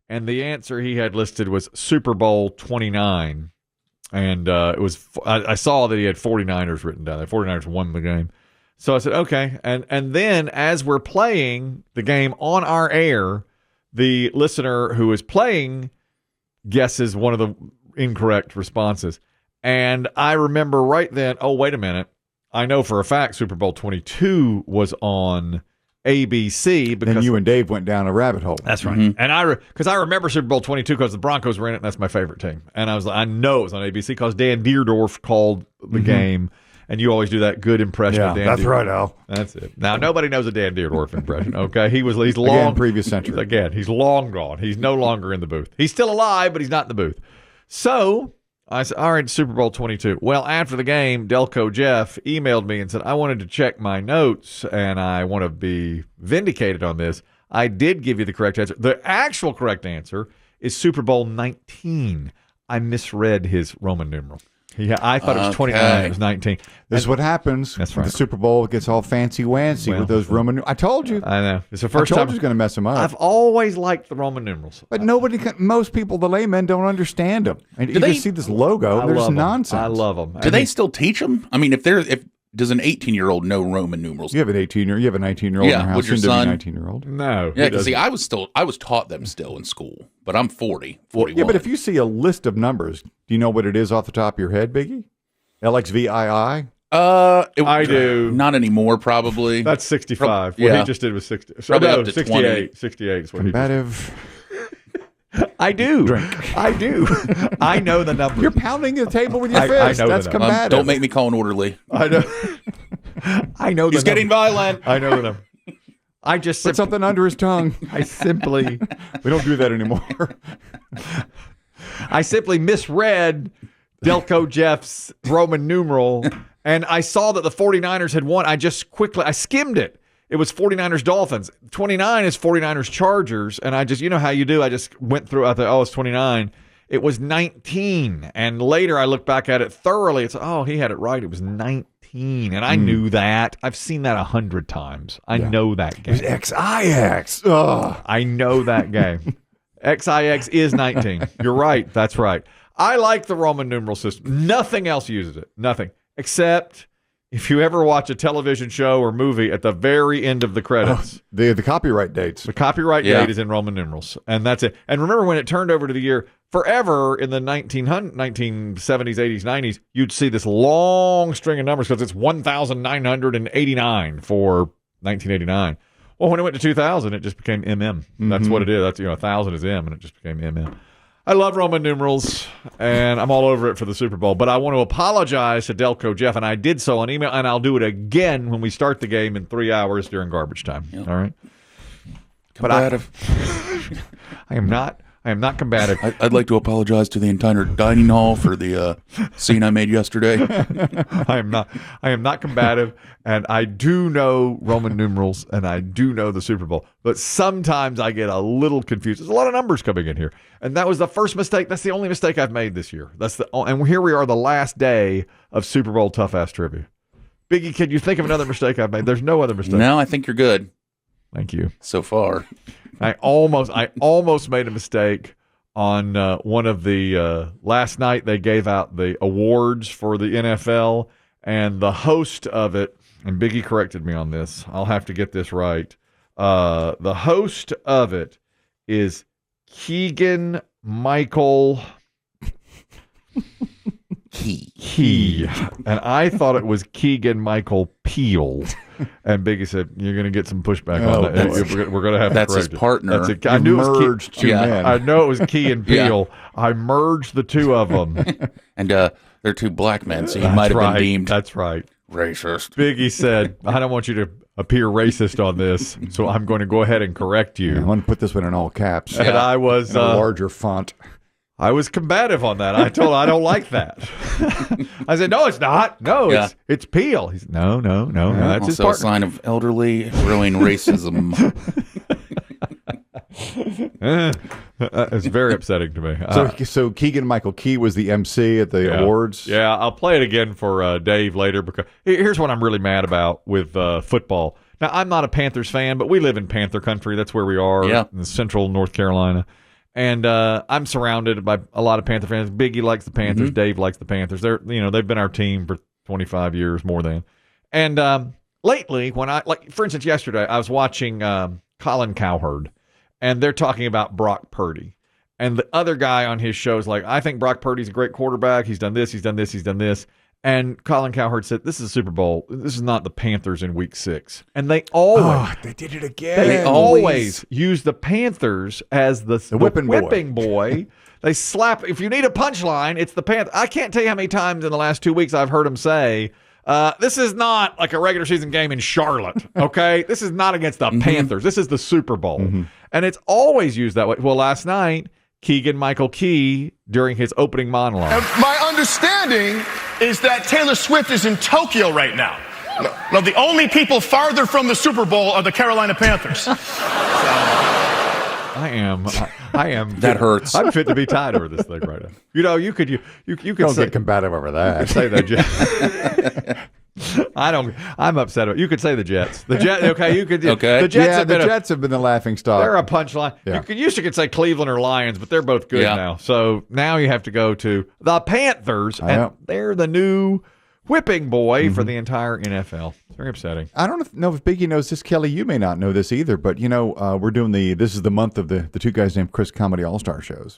and the answer he had listed was Super Bowl 29. And it was I saw that he had 49ers written down there. 49ers won the game. So I said, okay. And then as we're playing the game on our air, the listener who is playing guesses one of the incorrect responses. And I remember right then, oh, wait a minute. I know for a fact Super Bowl 22 was on ABC. Because then you and Dave went down a rabbit hole. That's right. Mm-hmm. And because I remember Super Bowl 22 because the Broncos were in it, and that's my favorite team. And I was like, I know it was on ABC because Dan Deerdorf called the game. And you always do that good impression of Dan that's Deerdorf. right, Al. That's it. Now, nobody knows a Dan Deerdorf impression, okay? He's long. Again, previous century. Again, he's long gone. He's no longer in the booth. He's still alive, but he's not in the booth. So I said, all right, Super Bowl 22. Well, after the game, Delco Jeff emailed me and said, I wanted to check my notes, and I want to be vindicated on this. I did give you the correct answer. The actual correct answer is Super Bowl 19. I misread his Roman numeral. Yeah, I thought it was 29. It was 19. This is what happens. That's right. The Super Bowl gets all fancy-wancy with those Roman numerals. I told you. I know. It's the first time. I told you it's going to mess them up. I've always liked the Roman numerals. But most people, the laymen, don't understand them. And you just see this logo. There's nonsense. I love them. Do they still teach them? I mean, if does an 18-year-old know Roman numerals? You have an 18-year-old. You have a 19-year-old in your house. With your son. 19-year-old. No. Yeah, because I was taught them still in school, but I'm 41. Yeah, but if you see a list of numbers, do you know what it is off the top of your head, Biggie? LXVII? I do. Not anymore, probably. That's 65. Yeah. What he just did was 60. Probably up to 68. 68 is what Combative. I do. Drink. I do. I know the number. You're pounding the table with your fist. I know That's combative. Don't make me call an orderly. I know. I know the He's getting violent. I know the number. I just put something under his tongue. I simply. We don't do that anymore. I simply misread Delco Jeff's Roman numeral, and I saw that the 49ers had won. I skimmed it. It was 49ers Dolphins. 29 is 49ers Chargers, and I just, you know how you do, I just went through, I thought, oh, it's 29. It was 19, and later I looked back at it thoroughly. It's, oh, he had it right. It was 19, and I knew that. I've seen that 100 times. I know that game. It was XIX. Ugh. I know that game. XIX is 19. You're right. That's right. I like the Roman numeral system. Nothing else uses it. Nothing. Except if you ever watch a television show or movie at the very end of the credits. The copyright dates. The copyright date is in Roman numerals. And that's it. And remember when it turned over to the year, forever in the 1970s, 80s, 90s, you'd see this long string of numbers because it's 1,989 for 1989. Well, when it went to 2000, it just became MM. That's what it is. That's 1,000 is M, and it just became MM. I love Roman numerals, and I'm all over it for the Super Bowl. But I want to apologize to Delco Jeff, and I did so on email, and I'll do it again when we start the game in 3 hours during garbage time. Yep. All right? Combative. But I am not combative. I'd like to apologize to the entire dining hall for the scene I made yesterday. I am not combative, and I do know Roman numerals, and I do know the Super Bowl. But sometimes I get a little confused. There's a lot of numbers coming in here, and that was the first mistake. That's the only mistake I've made this year. And here we are, the last day of Super Bowl Tough Ass Trivia. Biggie, can you think of another mistake I've made? There's no other mistake. No, I think you're good. Thank you. So far. I almost made a mistake on one of the last night they gave out the awards for the NFL, and the host of it, and Biggie corrected me on this. I'll have to get this right. The host of it is Keegan Michael Key. And I thought it was Keegan Michael Peel. And Biggie said, "You're going to get some pushback on that. We're going to have to correct his partner. I knew merged two men. I know it was Key and Peel. I merged the two of them. And they're two black men, so you might have been deemed That's right. racist. Biggie said, I don't want you to appear racist on this, so I'm going to go ahead and correct you. I want to put this one in all caps. And I was in a larger font. I was combative on that. I told him I don't like that. I said, no, it's not. No, it's Peel. He said, no, that's his also partner. A sign of elderly growing racism. It's very upsetting to me. So Keegan Michael Key was the MC at the awards? Yeah, I'll play it again for Dave later, because here's what I'm really mad about with football. Now, I'm not a Panthers fan, but we live in Panther country. That's where we are in central North Carolina. And I'm surrounded by a lot of Panther fans. Biggie likes the Panthers. Dave likes the Panthers. They've been our team for 25 years, more than. And lately, for instance, yesterday, I was watching Colin Cowherd, and they're talking about Brock Purdy. And the other guy on his show is like, I think Brock Purdy's a great quarterback. He's done this, he's done this, he's done this. And Colin Cowherd said, this is a Super Bowl. This is not the Panthers in week 6. And they always... they did it again. They always use the Panthers as the whipping boy. They slap... If you need a punchline, it's the Panthers. I can't tell you how many times in the last 2 weeks I've heard him say, this is not like a regular season game in Charlotte, okay? This is not against the Panthers. This is the Super Bowl. And it's always used that way. Well, last night, Keegan Michael Key, during his opening monologue... And my understanding is that Taylor Swift is in Tokyo right now. No, the only people farther from the Super Bowl are the Carolina Panthers. I am. That hurts. I'm fit to be tied over this thing right now. You could Don't get combative over that. Say that. I don't. I'm upset about. You could say the Jets. The Jets. Okay, you could. Okay. The Jets have been the laughing stock. They're a punchline. Yeah. You used to say Cleveland or Lions, but they're both good now. So now you have to go to the Panthers, and they're the new whipping boy for the entire NFL. It's very upsetting. I don't know if Biggie knows this, Kelly. You may not know this either, but we're doing this is the month of the two guys named Chris Comedy All-Star shows.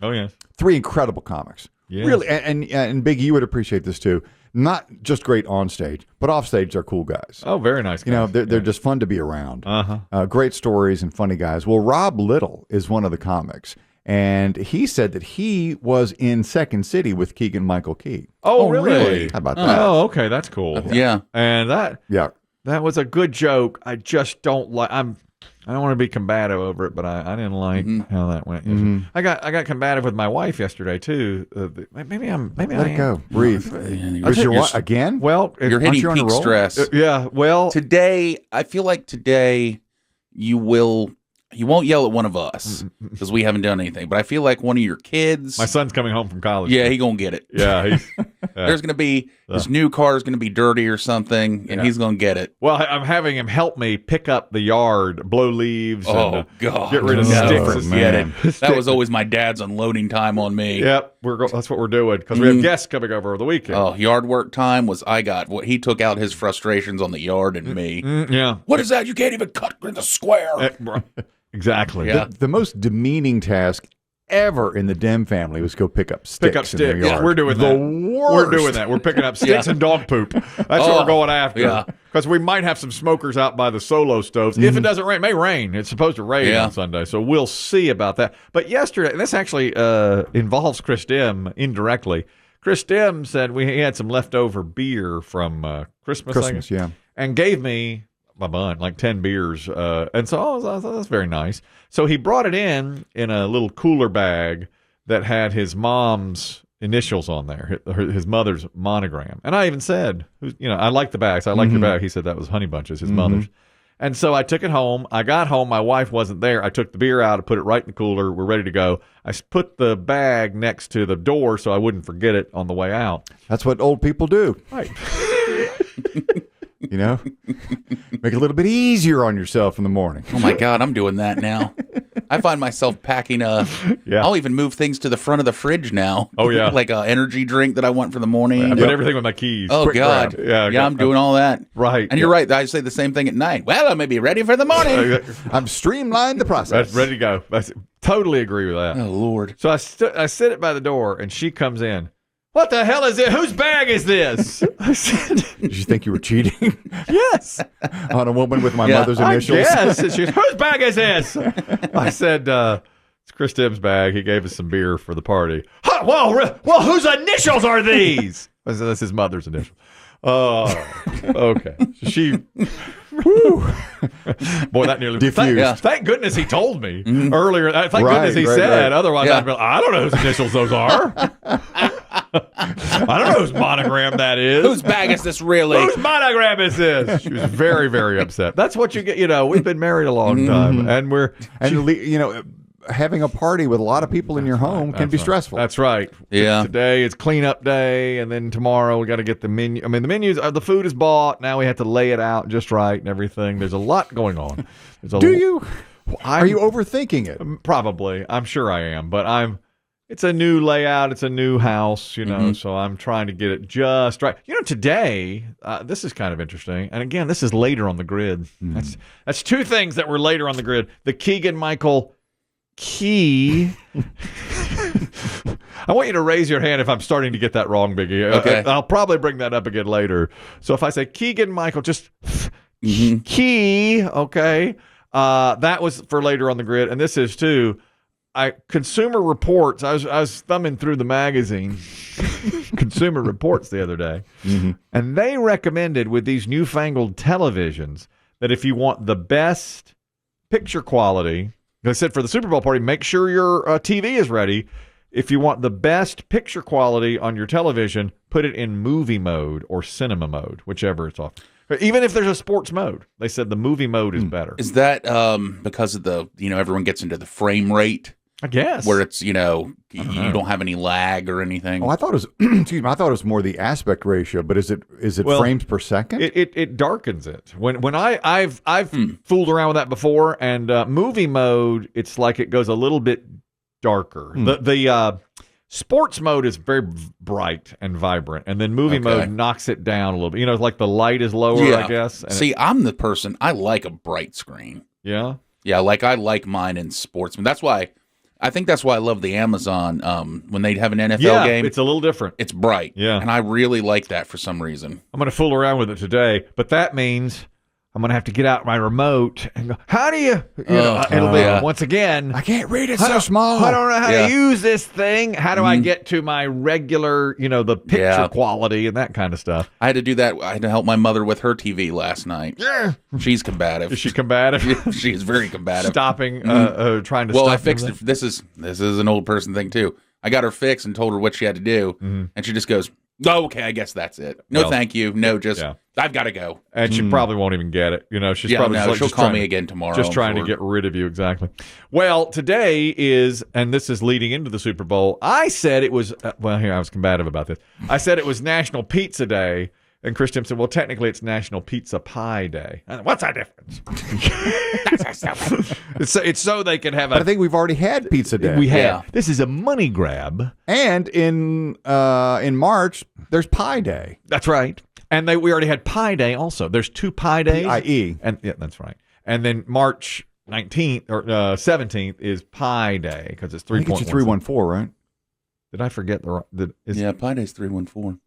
Oh yes, 3 incredible comics. Yes. Really, and Biggie, you would appreciate this too. Not just great on stage, but off stage, they're cool guys. Oh, very nice guys. They're just fun to be around. Great stories and funny guys. Well, Rob Little is one of the comics, and he said that he was in Second City with Keegan Michael Key. Oh, really? How about that? Oh, okay, that's cool. Yeah. And Yeah. that was a good joke. I just don't like. I don't want to be combative over it, but I didn't like how that went. I got combative with my wife yesterday too. Maybe Let it go. Breathe. You're, Your wife again? Well, you're hitting you on a peak roll? stress. yeah. Well, Today, I feel like today you won't yell at one of us because we haven't done anything. But I feel like one of your kids. my son's coming home from college. Yeah, he gonna get it. Yeah. There's gonna be his new car is gonna be dirty or something, and he's gonna get it. Well, I'm having him help me pick up the yard, blow leaves, Oh God! get rid of sticks. Get it. That was always my dad's unloading time on me. Yep, that's what we're doing because we have guests coming over the weekend. Oh, yard work time was he took out his frustrations on the yard and me. Yeah. What is that? You can't even cut in the square. Exactly. Yeah. The most demeaning task ever in the Demm family was go pick up sticks. In their yard. Yeah, we're doing that. We're doing that. We're picking up sticks and dog poop. That's what we're going after. Yeah. Because we might have some smokers out by the solo stoves. If it doesn't rain, it may rain. It's supposed to rain on Sunday, so we'll see about that. But yesterday, and this actually involves Chris Demm indirectly. Chris Demm said he had some leftover beer from Christmas, I guess, and gave me a bunch, like 10 beers. And so I thought that's very nice. So he brought it in a little cooler bag that had his mom's initials on there, his mother's monogram. And I even said, I like the bag. So I like your bag. He said that was Honey Bunches, his mother's. And so I took it home. I got home. My wife wasn't there. I took the beer out. I put it right in the cooler. We're ready to go. I put the bag next to the door so I wouldn't forget it on the way out. That's what old people do. Right. Make it a little bit easier on yourself in the morning. Oh my God, I'm doing that now. I find myself packing I'll even move things to the front of the fridge now. Oh, yeah. Like an energy drink that I want for the morning. I put everything with my keys. Oh, Quick God. grab. Yeah, I'm doing all that. Right. And you're right. I say the same thing at night. Well, I may be ready for the morning. I'm streamlined the process. That's ready to go. Totally agree with that. Oh, Lord. So I sit it by the door, and she comes in. What the hell is it? Whose bag is this? I said, Did you think you were cheating yes. on a woman with my mother's initials? Yes. She goes, whose bag is this? I said, it's Chris Demm's bag. He gave us some beer for the party. Huh, well, whose initials are these? I said, that's his mother's initials. Oh, okay. She, boy, that nearly diffused. Thank goodness he told me earlier. Thank goodness he said. Otherwise, I'd be like, I don't know whose initials those are. I don't know whose monogram that is. Whose bag is this really? Whose monogram is this? She was very, very upset. That's what you get. We've been married a long time, and having a party with a lot of people in your home can be stressful. That's right. Yeah. Today it's cleanup day, and then tomorrow we got to get the menu. I mean, the menus, the food is bought. Now we have to lay it out just right and everything. There's a lot going on. Do you? Are you overthinking it? Probably. I'm sure I am, but it's a new layout. It's a new house, so I'm trying to get it just right. Today, this is kind of interesting. And again, this is later on the grid. That's two things that were later on the grid. The Keegan Michael Key. I want you to raise your hand if I'm starting to get that wrong, Biggie. Okay. I'll probably bring that up again later. So if I say Keegan Michael, just Key, okay? That was for later on the grid. And this is too. Consumer Reports, I was thumbing through the magazine, Consumer Reports the other day, and they recommended with these newfangled televisions that if you want the best picture quality, they said for the Super Bowl party, make sure your TV is ready. If you want the best picture quality on your television, put it in movie mode or cinema mode, whichever it's off. Even if there's a sports mode, they said the movie mode is better. Is that because of the, everyone gets into the frame rate? I guess. Where it's, you don't have any lag or anything. Oh, I thought it was, excuse me, I thought it was more the aspect ratio, but is it frames per second? It darkens it. When I've fooled around with that before, and movie mode, it's like it goes a little bit darker. The sports mode is very bright and vibrant, and then movie mode knocks it down a little bit. Like the light is lower, I guess. And See, I'm the person, I like a bright screen. Yeah? Yeah, I like mine in sports. I think that's why I love the Amazon when they have an NFL game. It's a little different. It's bright. Yeah. And I really like that for some reason. I'm going to fool around with it today, but that means I'm going to have to get out my remote and go, how do you it'll be, once again, I can't read it so small. I don't know how to use this thing. How do I get to my regular, the picture quality and that kind of stuff? I had to do that. I had to help my mother with her TV last night. Yeah. She's combative. Is she combative? She is very combative. Stopping, trying to stop. Well, I fixed it. This is an old person thing, too. I got her fixed and told her what she had to do, and she just goes, oh, okay, I guess that's it. No, thank you. No, just I've got to go. And she probably won't even get it. She's probably she'll call me again tomorrow. Just trying to get rid of you, exactly. Well, today is, and this is leading into the Super Bowl. I said it was. Here I was combative about this. I said it was National Pizza Day, and Chris Tim said, "Well, technically, it's National Pizza Pie Day." What's that difference? It's so they can have. But I think we've already had Pizza Day. We have. Yeah. This is a money grab. And in March, there's Pie Day. That's right. And we already had Pie Day also. There's two Pie Days. P-I-E. And yeah, that's right. And then March 19th or 17th is Pie Day because it's 3.14. I think it's 314, right? Did I forget yeah, Pie Day's 314.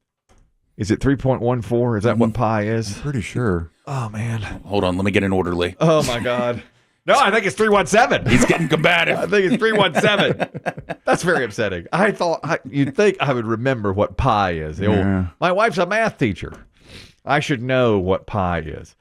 Is it 3.14? Is that what pi is? I'm pretty sure. Oh, man. Hold on. Let me get an orderly. Oh, my God. No, I think it's 317. He's getting combative. I think it's 317. That's very upsetting. I thought you'd think I would remember what pi is. My wife's a math teacher. I should know what pi is.